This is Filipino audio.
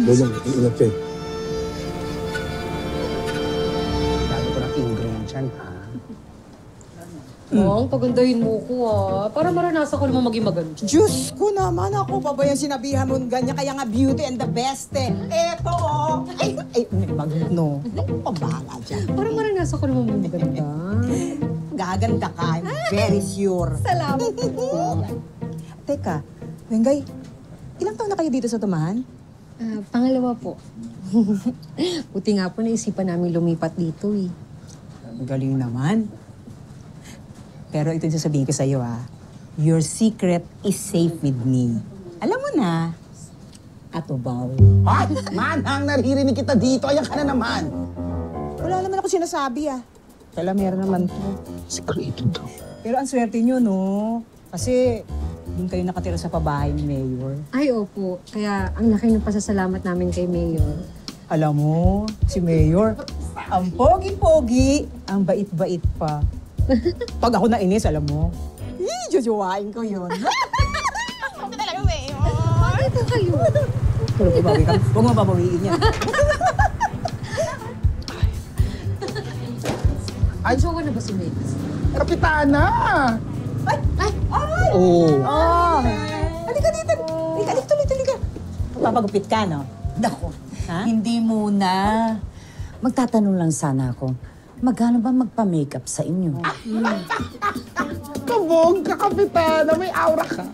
Dodong, ingat kayo. Lalo ko ng ingredients yan, ha? Mong, pagandahin mo ko para maranasan ko naman maging maganda. Diyos ko naman, ako pa ba yung sinabihan mo ganyan? Kaya nga beauty and the best eh. Eto, oh. Ay, magno. Ako pa bahala dyan. Para maranasan ko naman maging maganda. Gaganda ka, I'm very sure. Salamat po. Teka, Wengay, ilang taon na kayo dito sa Tumahan? Pangalawa po. Buti nga po naisipan namin lumipat dito eh. Galing naman. Pero ito yung sasabihin ko sa'yo, your secret is safe with me. Alam mo na, Atubaw. Ay, manang naririnig kita dito. Ayan ka na naman. Wala naman ako sinasabi, Kala meron naman to. Sikreto to. Pero ang swerte nyo, no? Kasi doon kayo nakatira sa pabahay ni Mayor. Ay, opo. Kaya ang laki ng pasasalamat namin kay Mayor. Alam mo, si Mayor, ang pogi-pogi, ang bait-bait pa. Pag ako nainis, alam mo, jujuwain ko yun. Ako talaga, Mayor. Bakit na kayo? Huwag mabawi ka. Huwag mababawiin yan. Ay, jowa na ba si Mayor? Kapitana! Ay! Ay! Ay! Oo. Oh. Halika dito. Halika, halika. Papagupit ka, no? Naku, Ha? hindi muna. Magtatanong lang sana ako, magkano ba magpa-makeup sa inyo? Kabog ka, Kapitana. May aura ka.